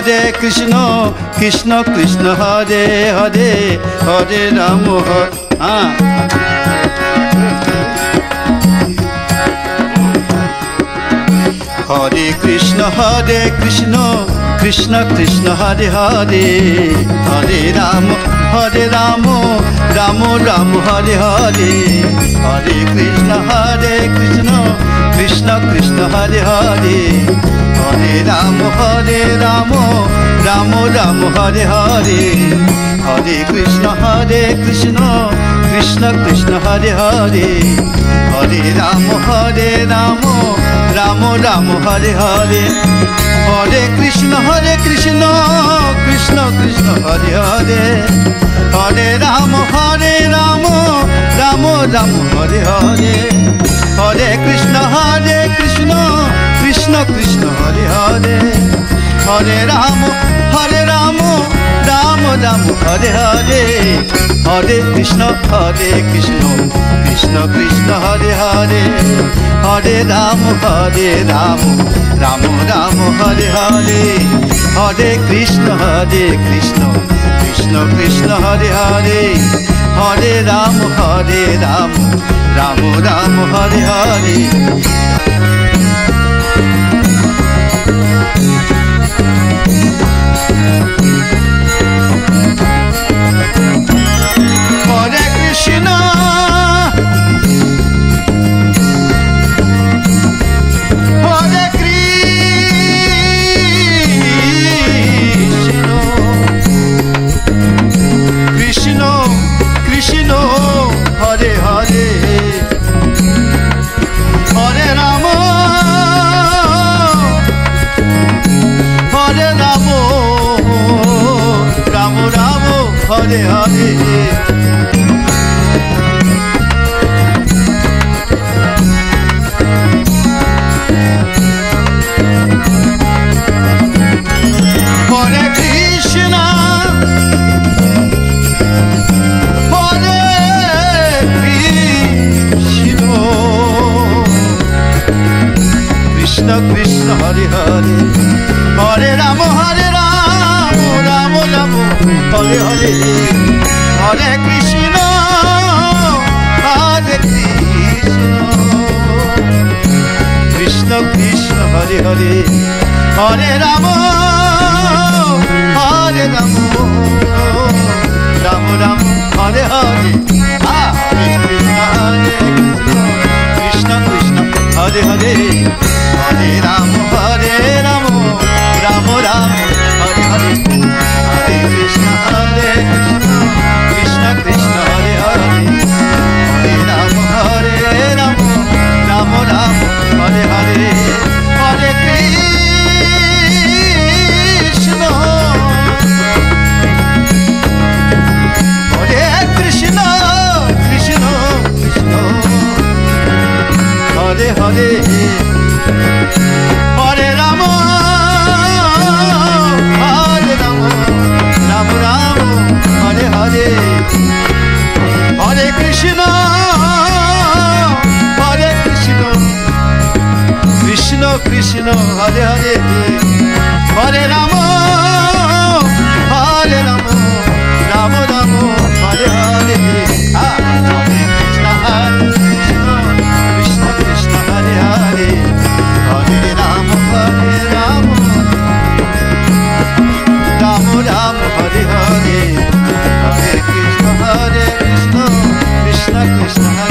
Hare Krishna Krishna Krishna Hare Hare Hare Rama Hare Krishna Krishna Krishna Hare Hare Hare Rama Rama Rama Hare Hare Hare Krishna Krishna Krishna Hare Hare Hare Rama Rama Rama Hare Hare Hare Krishna Krishna Krishna Hare Hare Hare Rama Rama Rama Hare Hare Hare Krishna Krishna Krishna Hare Hare Hare Rama Rama Rama Hare Hare Hare Krishna Krishna Krishna Hare Hare Hare Rama Rama Rama Hare Hare Hare Krishna Krishna Krishna Hare Hare Hare Rama Rama Hare Hare Hare Krishna Krishna Krishna Hare Hare Hare Rama Rama Hare Hare Hare Krishna Hare Hare Hare Krishna Krishna Krishna Hare Hare Hare Rama Rama Rama Hare Hare Hare Krishna Krishna Krishna Hare Hare Hare Rama Rama Rama Hare Hare Krishna Krishna Hare Hare Hare Rama Rama Rama Hare Hare Hare Krishna Krishna Krishna Hare Hare Hare Rama Rama Rama Hare Hare Hare Krishna Krishna Krishna Hare Hare Hare Rama Rama Rama Hare Hare Hare Krishna Krishna Krishna Hare Hare Hare Rama Rama Rama Hare Hare Hare Krishna Krishna Hare Hare Hare Rama Rama Rama Hare Hare Hare Krishna Krishna Krishna Hare Hare Hare Rama Rama Rama Hare Hare Hare Krishna Hare Krishna Krishna Krishna Hare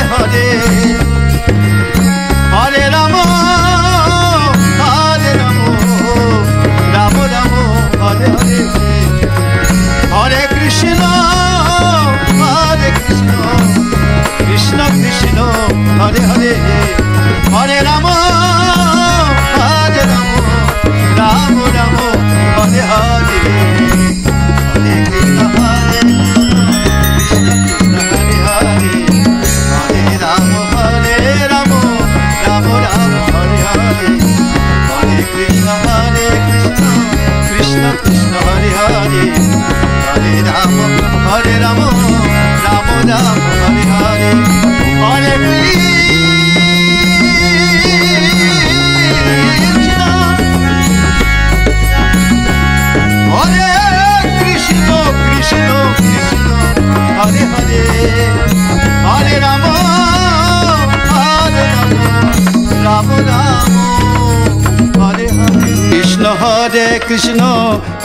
Hare Hare Rama Rama Rama Hare Hare Hare Krishna Krishna Krishna Hare Hare Hare Rama Rama Rama Hare Hare Hare Krishna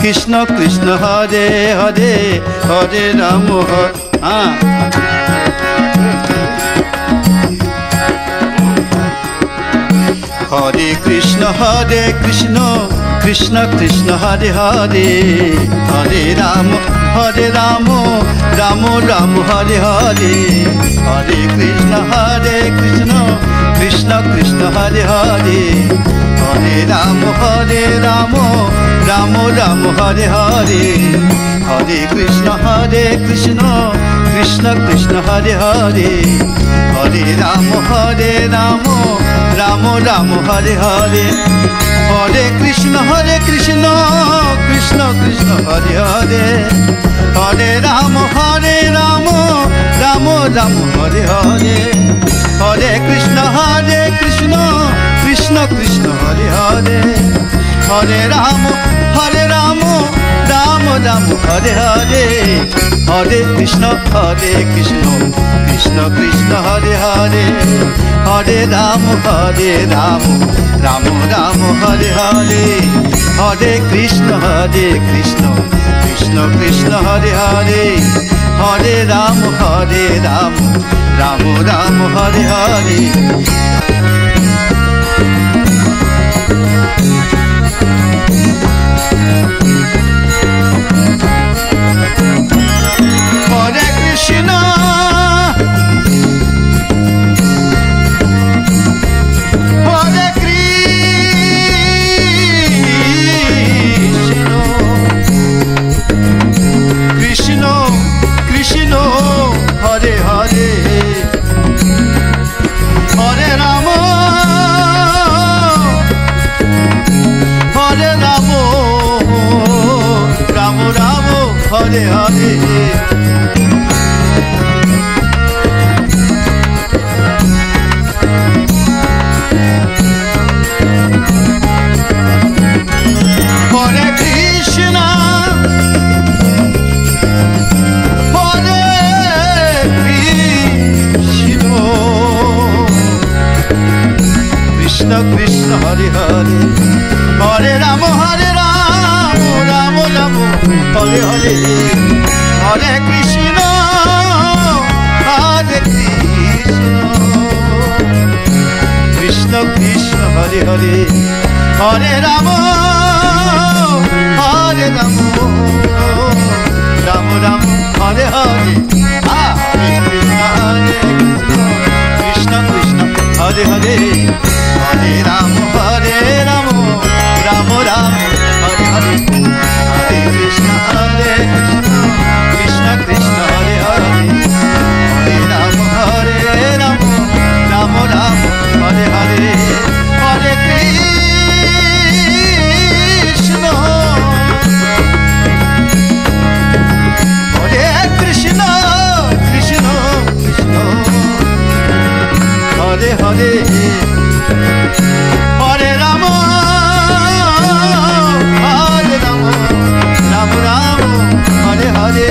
Krishna Krishna Hare Hare Hare Ram Hare Krishna Krishna Krishna Hare Hare Hare Ram Ram Ram Hare Hare Hare Krishna Krishna Krishna Hare Hare Hare Ram Ram Ram Hare Hare Hare Krishna Krishna Krishna Hare Hare Hare Ram Ram Ram Hare Hare Hare Krishna Krishna Krishna Hare Hare Hare Ram Ram Ram Hare Hare Hare Krishna Krishna Krishna Hare Hare Hare Ram Ram Ram Hare Hare Hare Krishna Krishna Krishna Hare Hare Hare Ram Ram Hare Hare Hare Krishna Krishna Krishna Hare Hare Hare Ram Ram Hare Hare Hare Krishna Hare Krishna Krishna Hare Hare Hare Ram Ram Hare Hare Hare Krishna Krishna Hare Hare Hare Ram Ram Hare Hare Hare Krishna Krishna Hare Hare Hare Ram Ram Hare Hare Krishna Hare Hare Hare Ram Ram Hare Hare Hare Krishna Krishna Hare Hare Hare Ram Ram Hare Hare Hare Krishna Krishna Hare Hare Hare Ram Ram Hare Hare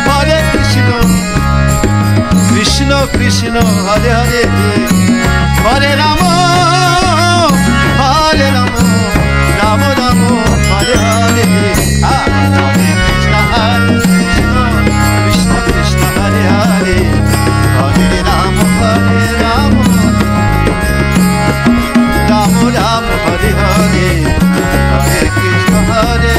Hare Krishna Krishna Hare Hare Hare Ram Ram Hare Hare Krishna Hare Hare Hare Ram Ram Hare Hare Hare Krishna Krishna Hare Hare Hare Ram Ram Hare Hare Hare Krishna Hare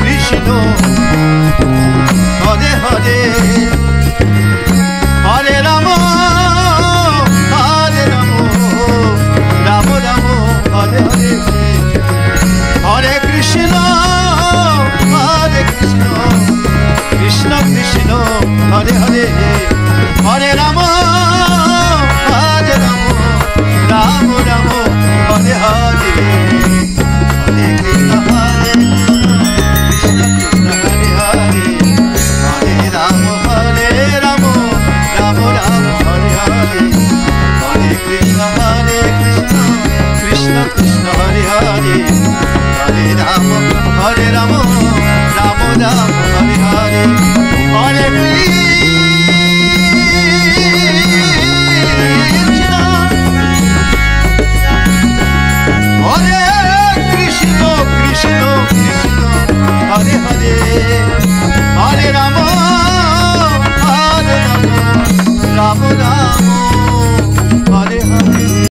Krishna Hare Hare Hare Ram Ram Hare Hare Hare Krishna